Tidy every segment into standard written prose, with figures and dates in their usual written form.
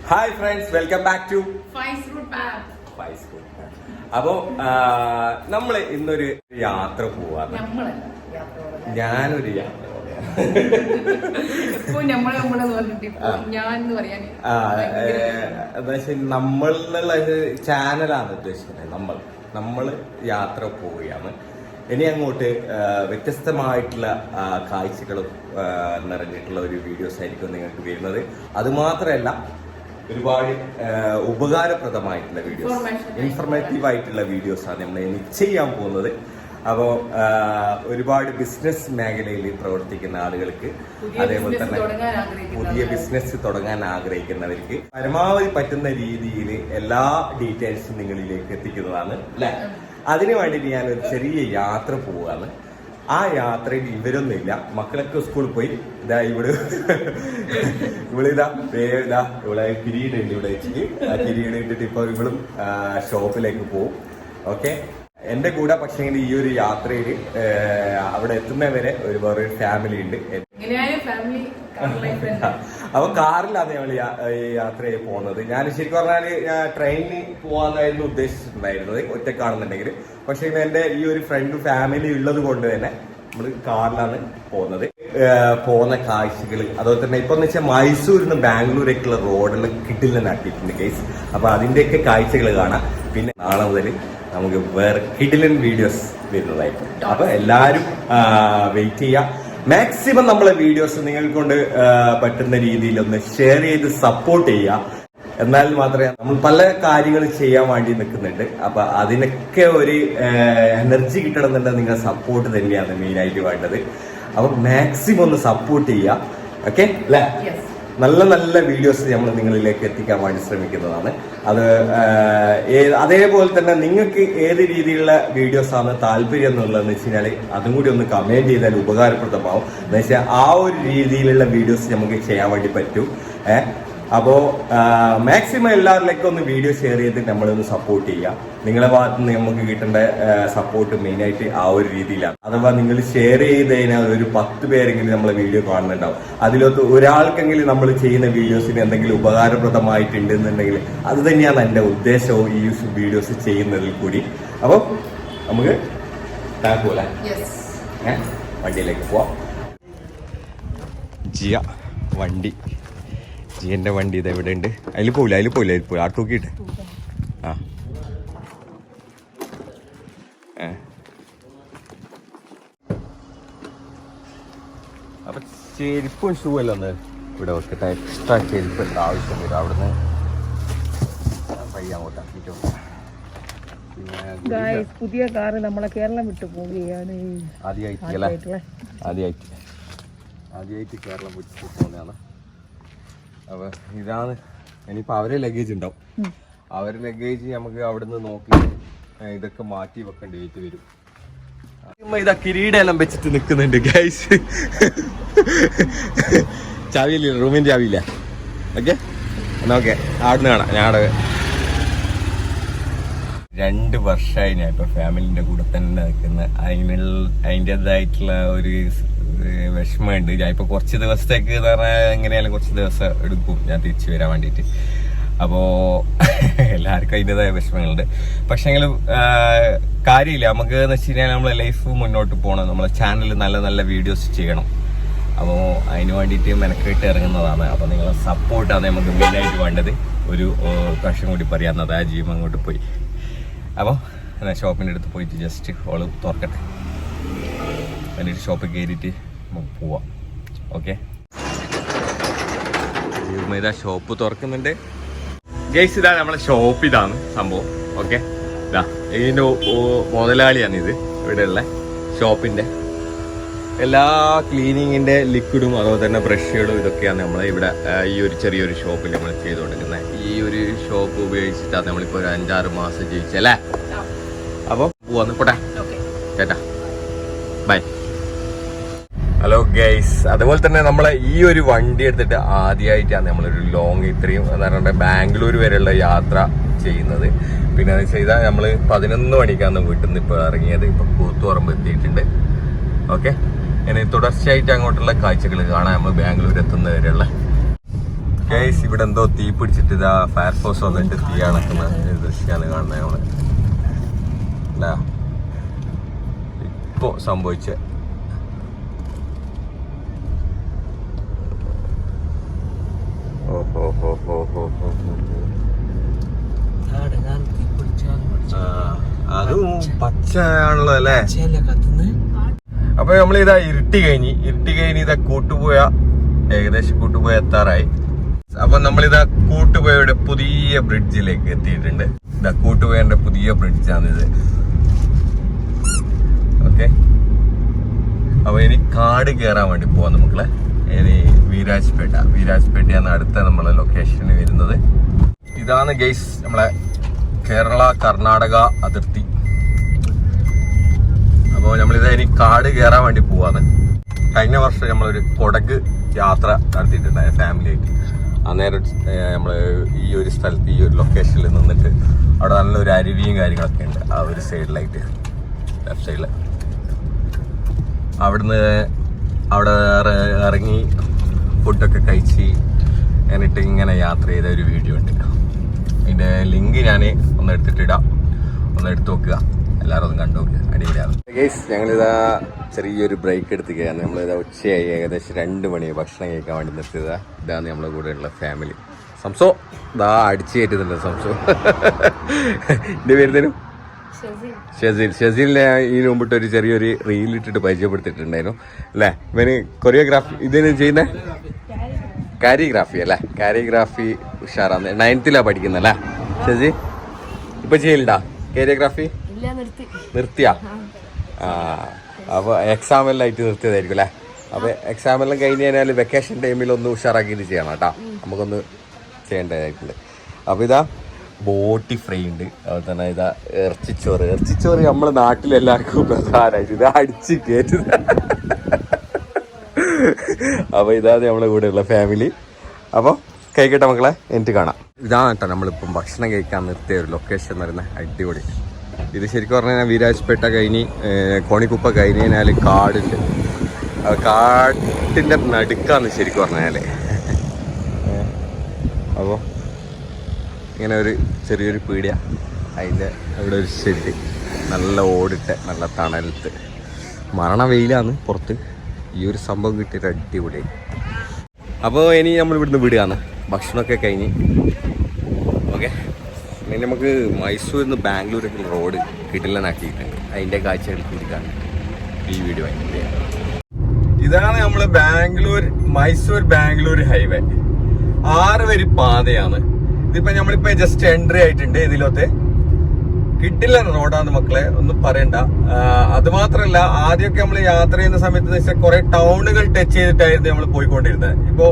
Hi friends, welcome back to അപ്പോ നമ്മള് ഇന്നൊരു യാത്ര പോവാണ്. ഞാനൊരു യാത്ര നമ്മൾ എന്നുള്ള ചാനലാണ് ഉദ്ദേശിക്കുന്നത്. നമ്മള് യാത്ര പോവുകയാണ്. ഇനി അങ്ങോട്ട് വ്യത്യസ്തമായിട്ടുള്ള കാഴ്ചകളും നിറഞ്ഞിട്ടുള്ള ഒരു വീഡിയോസ് ആയിരിക്കും നിങ്ങൾക്ക് വരുന്നത്. അത് മാത്രമല്ല, ഒരുപാട് ഉപകാരപ്രദമായിട്ടുള്ള വീഡിയോസ്, ഇൻഫർമേറ്റീവ് ആയിട്ടുള്ള വീഡിയോസാണ് നമ്മൾ ഇനി ചെയ്യാൻ പോകുന്നത്. അപ്പോൾ ഒരുപാട് ബിസിനസ് മേഖലയിൽ പ്രവർത്തിക്കുന്ന ആളുകൾക്ക്, അതേപോലെ തന്നെ പുതിയ ബിസിനസ് തുടങ്ങാൻ ആഗ്രഹിക്കുന്നവർക്ക് പരമാവധി പറ്റുന്ന രീതിയിൽ എല്ലാ ഡീറ്റെയിൽസും നിങ്ങളിലേക്ക് എത്തിക്കുന്നതാണ് അല്ലെ. അതിനു വേണ്ടിയിട്ട് ഞാനൊരു ചെറിയ യാത്ര പോവുകയാണ്. ആ യാത്രയിൽ ഇവരൊന്നുമില്ല, മക്കളൊക്കെ സ്കൂളിൽ പോയി. ഇതാ ഇവിടെ കിരീടുണ്ട് ഇവിടെ വെച്ചിട്ട്. ആ കിരീട് ഇട്ടിട്ട് ഇപ്പൊ ഇവളും ഷോപ്പിലേക്ക് പോകും. ഓക്കെ, എന്റെ കൂടെ പക്ഷേ ഈ ഒരു യാത്രയിൽ അവിടെ എത്തുന്നവരെ വേറൊരു ഫാമിലി ഉണ്ട്. അപ്പൊ കാറിലാണ് ഞങ്ങൾ യാത്ര പോകുന്നത്. ഞാൻ ശരിക്കും പറഞ്ഞാല് ട്രെയിനിൽ പോകാനായിരുന്നു ഉദ്ദേശിച്ചിട്ടുണ്ടായിരുന്നത് ഒറ്റക്കാണെന്നുണ്ടെങ്കിൽ. പക്ഷെ എന്റെ ഈ ഒരു ഫ്രണ്ട് ഫാമിലി ഉള്ളത് കൊണ്ട് തന്നെ നമ്മള് കാറിലാണ് പോകുന്നത്. പോകുന്ന കാഴ്ചകൾ, അതുപോലെ തന്നെ ഇപ്പൊ എന്ന് വെച്ചാൽ മൈസൂരിൽ നിന്ന് ബാംഗ്ലൂരേക്കുള്ള റോഡെല്ലാം കിടിലനാക്കിയിട്ടുണ്ട് കേസ്. അപ്പൊ അതിന്റെയൊക്കെ കാഴ്ചകൾ കാണാം. പിന്നെ നാളെ മുതൽ നമുക്ക് വേറെ കിടിലൻ വീഡിയോസ് വരുന്നതായിരിക്കും. അപ്പൊ എല്ലാരും വെയിറ്റ് ചെയ്യാം. മാക്സിമം നമ്മളെ വീഡിയോസ് നിങ്ങൾക്ക് കൊണ്ട് പറ്റുന്ന രീതിയിൽ ഒന്ന് ഷെയർ ചെയ്ത് സപ്പോർട്ട് ചെയ്യുക. എന്നാൽ മാത്രമേ നമ്മൾ പല കാര്യങ്ങൾ ചെയ്യാൻ വേണ്ടി നിൽക്കുന്നുണ്ട്. അപ്പൊ അതിനൊക്കെ ഒരു എനർജി കിട്ടണമെന്നുണ്ടെങ്കിൽ നിങ്ങളുടെ സപ്പോർട്ട് തന്നെയാണ് മെയിൻ ആയിട്ട് വേണ്ടത്. അപ്പൊ മാക്സിമം ഒന്ന് സപ്പോർട്ട് ചെയ്യുക. ഓക്കെ അല്ലേ? നല്ല നല്ല വീഡിയോസ് നമ്മൾ നിങ്ങളിലേക്ക് എത്തിക്കാൻ വേണ്ടി ശ്രമിക്കുന്നതാണ്. അത് അതേപോലെ തന്നെ നിങ്ങൾക്ക് ഏത് രീതിയിലുള്ള വീഡിയോസ് ആണ് താല്പര്യം എന്നുള്ളതെന്ന് വെച്ച് കഴിഞ്ഞാൽ അതും കൂടി ഒന്ന് കമന്റ് ചെയ്താൽ ഉപകാരപ്രദമാവും. എന്ന് വെച്ചാൽ ആ ഒരു രീതിയിലുള്ള വീഡിയോസ് നമുക്ക് ചെയ്യാൻ വേണ്ടി പറ്റും. അപ്പോ മാക്സിമം എല്ലാവരിലേക്കും ഒന്ന് വീഡിയോ ഷെയർ ചെയ്ത് നമ്മളൊന്ന് സപ്പോർട്ട് ചെയ്യുക. നിങ്ങളെ ഭാഗത്ത് നിന്ന് നമുക്ക് കിട്ടേണ്ട സപ്പോർട്ട് മെയിൻ ആയിട്ട് ആ ഒരു രീതിയിലാണ്. അഥവാ നിങ്ങൾ ഷെയർ ചെയ്ത് കഴിഞ്ഞാൽ ഒരു 10 പേരെങ്കിലും നമ്മളെ വീഡിയോ കാണുന്നുണ്ടാവും. അതിലൊത്ത് ഒരാൾക്കെങ്കിലും നമ്മൾ ചെയ്യുന്ന വീഡിയോസിന് എന്തെങ്കിലും ഉപകാരപ്രദമായിട്ടുണ്ടെന്നുണ്ടെങ്കിൽ അത് തന്നെയാണ് എൻ്റെ ഉദ്ദേശവും ഈ വീഡിയോസ് ചെയ്യുന്നതിൽ കൂടി. അപ്പോൾ നമുക്ക് പോലെ വണ്ടിയിലേക്ക് പോവാം. ജിയന്റെ വണ്ടി ഇത് എവിടെ ഉണ്ട്? അതിൽ പോയില്ല ആ തൂക്കിയിട്ട്. ആ അപ്പൊ ചെരുപ്പും ഷൂ എല്ലാം ഒന്ന് ഇവിടെ വെക്കട്ടെ. എക്സ്ട്രാ ചെരുപ്പ് എന്താ ആവശ്യം വരും. അവിടുന്ന് പയ്യാങ്ങോട്ടാക്കിട്ട് പുതിയ കാറ് നമ്മളെ കേരളം വിട്ടു പോവുകയാണ്. ആദ്യമായിട്ട് കേരളം വിട്ടു പോകുന്നതാണ്. അപ്പൊ ഇതാണ്. ഇനിയിപ്പോ അവരെ ലഗേജ് ഉണ്ടാവും. അവരെ ലഗേജ് നമുക്ക് അവിടുന്ന് നോക്കി ഇതൊക്കെ മാറ്റി വെക്കേണ്ടി വരും. ഇതാ കിരീടെല്ലാം വെച്ചിട്ട് നിക്കുന്നുണ്ട് ഗൈസ്. ചാവിയില്ല, റൂമിന്റെ ചാവിയില്ല. ഓക്കെ ഓക്കെ, അവിടുന്ന് കാണാം. ഞങ്ങളുടെ 2 വർഷമായി ഞാൻ ഇപ്പൊ ഫാമിലിന്റെ കൂടെ തന്നെ നിൽക്കുന്ന. അതിൻ്റെതായിട്ടുള്ള ഒരു വിഷമമുണ്ട്. ഞാൻ ഇപ്പൊ കുറച്ച് ദിവസത്തേക്ക് എന്ന് പറഞ്ഞാൽ എങ്ങനെയാലും കുറച്ച് ദിവസം എടുക്കും ഞാൻ തിരിച്ചു വരാൻ വേണ്ടിയിട്ട്. അപ്പോ എല്ലാവർക്കും അതിൻ്റെതായ വിഷമങ്ങളുണ്ട്. പക്ഷെങ്കിലും കാര്യമില്ല. നമുക്ക് എന്ന് വെച്ച് കഴിഞ്ഞാൽ നമ്മളെ ലൈഫ് മുന്നോട്ട് പോകണം. നമ്മളെ ചാനലിൽ നല്ല നല്ല വീഡിയോസ് ചെയ്യണം. അപ്പോൾ അതിന് വേണ്ടിയിട്ട് മെനക്കെട്ട് ഇറങ്ങുന്നതാണ്. അപ്പോൾ നിങ്ങളെ സപ്പോർട്ടാണ് നമുക്ക് മെയിനായിട്ട് വേണ്ടത്. ഒരു പ്രാവശ്യം കൂടി പറയാവുന്നത്, ആ ജീവൻ അങ്ങോട്ട് പോയി. അപ്പോൾ ഷോപ്പിൻ്റെ അടുത്ത് പോയിട്ട് ജസ്റ്റ് ഓള് തുറക്കട്ടെ, എന്നിട്ട് ഷോപ്പിൽ കയറിയിട്ട് നമുക്ക് പോവാം. ഓക്കെ, ഇതാ ഷോപ്പ് തുറക്കുന്നുണ്ട് ഗൈസ്. ഇതാ നമ്മളെ ഷോപ്പ്, ഇതാണ് സംഭവം. ഓക്കെ, ഇതാ ഇതിൻ്റെ മുതലാളിയാണിത്. ഇവിടെയുള്ള ഷോപ്പിൻ്റെ എല്ലാ ക്ലീനിങ്ങിൻ്റെ ലിക്വിഡും അതുപോലെ തന്നെ ബ്രഷുകളും ഇതൊക്കെയാണ് നമ്മൾ ഇവിടെ ഈ ഒരു ചെറിയൊരു ഷോപ്പിൽ നമ്മൾ ചെയ്തുകൊണ്ടിരിക്കുന്നത്. ഈ ഒരു ഷോപ്പ് ഉപയോഗിച്ചിട്ടാണ് നമ്മളിപ്പോൾ ഒരു 5-6 മാസം ജീവിച്ചല്ലേ. അപ്പോൾ പോവാന്ന് പോട്ടെ, ചേട്ടാ ബൈ. ഹലോ ഗൈസ്, അതുപോലെ തന്നെ നമ്മളെ ഈ ഒരു വണ്ടി എടുത്തിട്ട് ആദ്യമായിട്ടാണ് നമ്മളൊരു ലോങ് ഇത്രയും എന്ന് പറഞ്ഞിട്ട് ബാംഗ്ലൂർ വരെയുള്ള യാത്ര ചെയ്യുന്നത്. പിന്നെ അത് ചെയ്താൽ നമ്മൾ 11 മണിക്കാണ് വീട്ടിൽ നിന്ന് ഇപ്പോൾ ഇറങ്ങിയത്. ഇപ്പോൾ കൂത്തുപറമ്പ് എത്തിയിട്ടുണ്ട്. ഓക്കെ, ഇനി തുടർച്ചയായിട്ട് അങ്ങോട്ടുള്ള കാഴ്ചകൾ കാണാം നമ്മൾ ബാംഗ്ലൂർ എത്തുന്നവരെയുള്ള. ഗൈസ് ഇവിടെ എന്തോ തീ പിടിച്ചിട്ട് ഇതാ ഫയർഫോഴ്സ് വന്നിട്ട് തീ അണക്കുന്ന ദൃശ്യമാണ് കാണുന്നത് നമ്മള് അല്ല ഇപ്പോ സംഭവിച്ച അതും പച്ചയാണല്ലോ അല്ലേ. അപ്പൊ നമ്മളിതാ ഇരുട്ടി കഴിഞ്ഞ് ഇതാ കൂട്ടുപോയ ഏകദേശം കൂട്ടുപോയ എത്താറായി. അപ്പൊ നമ്മളിതാ കൂട്ടുപോയയുടെ പുതിയ ബ്രിഡ്ജിലേക്ക് എത്തിയിട്ടുണ്ട്. ഇതാ കൂട്ടുപോയന്റെ പുതിയ ബ്രിഡ്ജാണിത്. ഓക്കെ, അപ്പൊ ഇനി കാട് കയറാൻ വേണ്ടി പോവാം നമുക്കളെ. ഇനി വീരാജ്പേട്ടയാണ് അടുത്ത നമ്മളെ ലൊക്കേഷന് വരുന്നത്. ഇതാണ് ഗൈസ് നമ്മളെ കേരള കർണാടക അതിർത്തി. അപ്പോൾ നമ്മളിതാ ഇനി കാട് കയറാൻ വേണ്ടി പോവാണ്. കഴിഞ്ഞ വർഷം നമ്മളൊരു കൊടക് യാത്ര നടത്തിയിട്ടുണ്ടായ ഫാമിലി ആയിട്ട്. അന്നേരം നമ്മൾ ഈ ഒരു സ്ഥലത്ത് ഈ ഒരു ലൊക്കേഷനിൽ നിന്നിട്ട് അവിടെ നല്ലൊരു അരുവിയും കാര്യങ്ങളൊക്കെ ഉണ്ട് ആ ഒരു സൈഡിലായിട്ട്, ലെഫ്റ്റ് സൈഡിൽ. അവിടെ ഇറങ്ങി ഫുഡൊക്കെ കഴിച്ച് എന്നിട്ട് ഇങ്ങനെ യാത്ര ചെയ്ത ഒരു വീഡിയോ ഉണ്ട്. അതിൻ്റെ ലിങ്ക് ഞാൻ ഒന്ന് എടുത്തിട്ടിടാം, ഒന്ന് എടുത്ത് നോക്കുക, എല്ലാവരും ഒന്ന് കണ്ടു നോക്കുക, അടിയിലാണ്. ഗൈസ് ഞങ്ങളിതാ ചെറിയൊരു ബ്രേക്ക് എടുത്തുകയാണ്. നമ്മളിതാ ഉച്ചയായി, ഏകദേശം 2 മണി ഭക്ഷണം കഴിക്കാൻ വേണ്ടി നിർത്തിയതാ. ഇതാണ് നമ്മളെ കൂടെയുള്ള ഫാമിലി. സംസോ ഇതാ അടിച്ചു കയറ്റുന്നുണ്ട് സംസോ. എൻ്റെ പേരുന്നേനും ഷെസീലിനെ ഈ മുമ്പിട്ട് ഒരു ചെറിയൊരു റീലിട്ടിട്ട് പരിചയപ്പെടുത്തിയിട്ടുണ്ടായിരുന്നു അല്ലേ. ഇവന് കൊറിയോഗ്രാഫി ഇതിന് ചെയ്യുന്ന കാരിഗ്രാഫി അല്ലേ. കാരിഗ്രാഫി ഉഷാറാന്ന്. 9th പഠിക്കുന്നല്ലേ ഷെസി? ഇപ്പൊ ചെയ്യലുണ്ടാ കാരിയോഗ്രാഫി? നിർത്തിയാ? അപ്പൊ എക്സാമെല്ലാം ആയിട്ട് നിർത്തിയതായിരിക്കും അല്ലേ. അപ്പൊ എക്സാമെല്ലാം കഴിഞ്ഞ് കഴിഞ്ഞാൽ വെക്കേഷൻ ടൈമിൽ ഒന്ന് ഉഷാറാക്കിയിട്ട് ചെയ്യണം കേട്ടോ, നമുക്കൊന്ന് ചെയ്യേണ്ടതായിട്ടുണ്ട്. അപ്പൊ ഇതാ ബോട്ടി ഫ്രൈ ഉണ്ട്, അതുപോലെ തന്നെ ഇതാ ഇറച്ചിച്ചോറ് നമ്മളെ നാട്ടിലെല്ലാവർക്കും പ്രധാനമായിട്ട് ഇതാ അടിച്ച് കയറ്റുന്നത്. അപ്പൊ ഇതാണ് നമ്മളെ കൂടെയുള്ള ഫാമിലി. അപ്പോൾ കഴിക്കട്ടെ മക്കളെ, എനിക്ക് കാണാം. ഇതാണ് കേട്ടോ നമ്മളിപ്പം ഭക്ഷണം കഴിക്കാൻ നിർത്തിയ ഒരു ലൊക്കേഷൻ എന്ന് പറയുന്നത്. അടിപൊളി. ഇത് ശരിക്കും പറഞ്ഞാൽ വീരാജ്പേട്ട കഴിഞ്ഞ് കോണിക്കുപ്പ കഴിഞ്ഞ് കഴിഞ്ഞാൽ കാടുണ്ട്. കാട്ടിൻ്റെ നടുക്കാന്ന് ശരിക്കും പറഞ്ഞാൽ. അപ്പോൾ ഇങ്ങനെ ഒരു ചെറിയൊരു പീടിയ, അതിൻ്റെ അവിടെ ഒരു ഷെഡ്, നല്ല ഓടിട്ട് നല്ല തണലത്ത്, മരണ വെയിലാണ് പുറത്ത്. ഈ ഒരു സംഭവം കിട്ടിയിട്ട് അടിപൊളിയായി. അപ്പോൾ ഇനി നമ്മൾ ഇവിടുന്ന് വിടുകയാണ്, ഭക്ഷണമൊക്കെ കഴിഞ്ഞ്. ഓക്കെ, ഇനി നമുക്ക് മൈസൂരിൽ നിന്ന് ബാംഗ്ലൂരൊക്കെ റോഡ് കിടിലനാക്കിയിട്ടുണ്ട്. അതിൻ്റെ കാഴ്ചകൾ കൂടിക്കാണ് ഈ വീഡിയോ. ഇതാണ് നമ്മൾ മൈസൂർ ബാംഗ്ലൂർ ഹൈവേ. 6 വരി പാതയാണ്. ഇതിപ്പോ നമ്മളിപ്പോ ജസ്റ്റ് എൻട്രി ആയിട്ടുണ്ട്. ഇതിലൊത്തെ കിട്ടില്ല റോഡാന്ന് മക്കളെ, ഒന്നും പറയണ്ട. അത് മാത്രല്ല, ആദ്യമൊക്കെ നമ്മൾ യാത്ര ചെയ്യുന്ന സമയത്ത് വെച്ചാൽ കുറെ ടൗണുകൾ ടച്ച് ചെയ്തിട്ടായിരുന്നു നമ്മൾ പോയിക്കൊണ്ടിരുന്നത്. ഇപ്പോ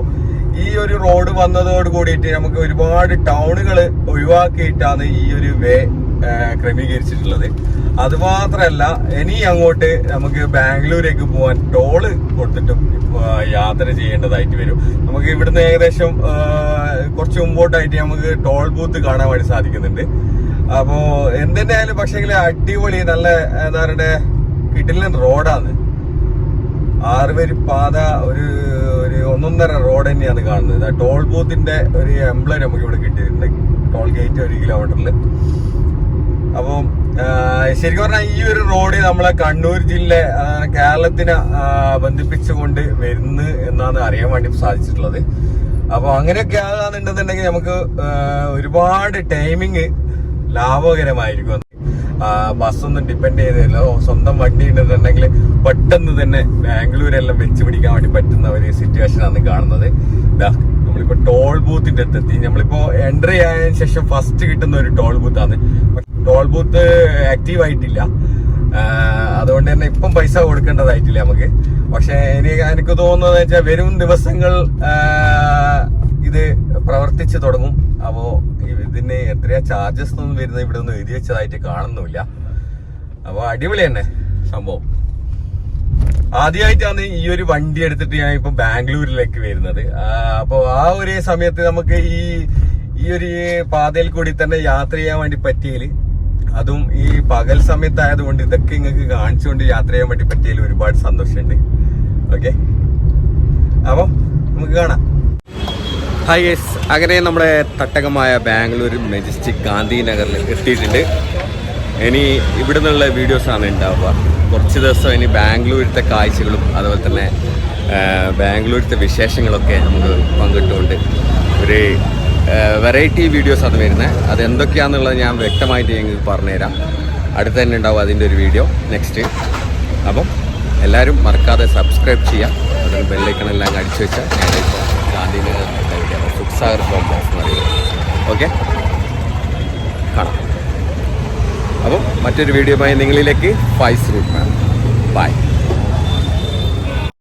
ഈ ഒരു റോഡ് വന്നതോട് കൂടിയിട്ട് നമുക്ക് ഒരുപാട് ടൗണുകൾ ഒഴിവാക്കിയിട്ടാണ് ഈ ഒരു വേ ക്രമീകരിച്ചിട്ടുള്ളത്. അതുമാത്രല്ല, ഇനി അങ്ങോട്ട് നമുക്ക് ബാംഗ്ലൂരേക്ക് പോകാൻ ടോള് കൊടുത്തിട്ടും യാത്ര ചെയ്യേണ്ടതായിട്ട് വരും. നമുക്ക് ഇവിടുന്ന് ഏകദേശം കുറച്ച് മുമ്പോട്ടായിട്ട് നമുക്ക് ടോൾ ബൂത്ത് കാണാൻ വേണ്ടി സാധിക്കുന്നുണ്ട്. അപ്പോ എന്തിനായാലും പക്ഷേങ്കിൽ അടിപൊളി നല്ല എന്താ പറയണ്ടേ കിടിലൻ റോഡാണ്. 6 വരി പാത, ഒരു 1.5 റോഡ് തന്നെയാണ് കാണുന്നത്. ടോൾ ബൂത്തിന്റെ ഒരു എംബ്ലം നമുക്ക് ഇവിടെ കിട്ടിയിട്ടുണ്ട്. ടോൾ ഗേറ്റ് 1 കിലോമീറ്ററിൽ. അപ്പം ശരിക്കും പറഞ്ഞാൽ ഈ ഒരു റോഡ് നമ്മളെ കണ്ണൂർ ജില്ല കേരളത്തിനെ ബന്ധിപ്പിച്ചുകൊണ്ട് വരുന്നു എന്നാണ് അറിയാൻ വേണ്ടി സാധിച്ചിട്ടുള്ളത്. അപ്പൊ അങ്ങനെയൊക്കെ ആകാന്നുണ്ടെന്നുണ്ടെങ്കിൽ നമുക്ക് ഒരുപാട് ടൈമിങ് ലാഭകരമായിരിക്കും. ബസ്സൊന്നും ഡിപ്പെൻഡ് ചെയ്തില്ല, സ്വന്തം വണ്ടി ഉണ്ടെന്നുണ്ടെങ്കിൽ പെട്ടെന്ന് തന്നെ ബാംഗ്ലൂരെല്ലാം വെച്ച് പിടിക്കാൻ വേണ്ടി പറ്റുന്ന ഒരു സിറ്റുവേഷനാണ് കാണുന്നത്. നമ്മളിപ്പോ ടോൾ ബൂത്തിന്റെ അടുത്തെത്തി. നമ്മളിപ്പോ എൻട്രി ആയതിനു ശേഷം ഫസ്റ്റ് കിട്ടുന്ന ഒരു ടോൾ ബൂത്താണ്. ടോൾ ബൂത്ത് ആക്റ്റീവ് ആയിട്ടില്ല, അതുകൊണ്ട് തന്നെ ഇപ്പം പൈസ കൊടുക്കേണ്ടതായിട്ടില്ല നമുക്ക്. പക്ഷെ എനിക്ക് തോന്നുന്നത് വെച്ചാൽ വരും ദിവസങ്ങൾ ഇത് പ്രവർത്തിച്ചു തുടങ്ങും. അപ്പോ ഇതിന് എത്രയാ ചാർജസ് ഒന്നും വരുന്നത് ഇവിടെ ഒന്നും എഴുതി വെച്ചതായിട്ട് കാണുന്നില്ല. അപ്പൊ അടിപൊളി തന്നെ സംഭവം. ആദ്യമായിട്ടാണ് ഈ ഒരു വണ്ടി എടുത്തിട്ട് ഞാൻ ഇപ്പൊ ബാംഗ്ലൂരിലേക്ക് വരുന്നത്. അപ്പൊ ആ ഒരു സമയത്ത് നമുക്ക് ഈ ഒരു പാതയിൽ കൂടി തന്നെ യാത്ര ചെയ്യാൻ വേണ്ടി പറ്റിയതിൽ, അതും ഈ പകൽ സമയത്തായതുകൊണ്ട് ഇതൊക്കെ നിങ്ങൾക്ക് കാണിച്ചുകൊണ്ട് യാത്ര ചെയ്യാൻ വേണ്ടി പറ്റിയതിൽ ഒരുപാട് സന്തോഷമുണ്ട്. ഓക്കെ, അപ്പൊ നമുക്ക് കാണാം. ഹായ് ഗൈസ്, അങ്ങനെ നമ്മുടെ തട്ടകമായ ബാംഗ്ലൂർ മെജസ്റ്റിക് ഗാന്ധിനഗറിൽ എത്തിയിട്ടുണ്ട്. ഇനി ഇവിടെ നിന്നുള്ള വീഡിയോസാണ് ഉണ്ടാവുക. കുറച്ച് ദിവസം ഇനി ബാംഗ്ലൂരിലത്തെ കാഴ്ചകളും അതുപോലെ തന്നെ ബാംഗ്ലൂരിലത്തെ വിശേഷങ്ങളൊക്കെ നമുക്ക് പങ്കിട്ടുകൊണ്ട് ഒരു വെറൈറ്റി വീഡിയോസാണ് വരുന്നത്. അതെന്തൊക്കെയാണെന്നുള്ളത് ഞാൻ വ്യക്തമായിട്ട് ഞങ്ങൾക്ക് പറഞ്ഞുതരാം. അടുത്ത് തന്നെ ഉണ്ടാവും അതിൻ്റെ ഒരു വീഡിയോ നെക്സ്റ്റ്. അപ്പം എല്ലാവരും മറക്കാതെ സബ്സ്ക്രൈബ് ചെയ്യാം. അതിന് ബെല്ലൈക്കണെല്ലാം അടിച്ചു വെച്ചാൽ ഞാനിപ്പോൾ ഗാന്ധിനഗറിൻ്റെ സുഖ്സാഗർ കോംപ്ലക്സ് എന്ന് പറയുന്നത്. ഓക്കെ, കാണാം. അപ്പം മറ്റൊരു വീഡിയോയുമായി നിങ്ങളിലേക്ക് ഫൈസ് റൂട്ട് മാം. ബൈ.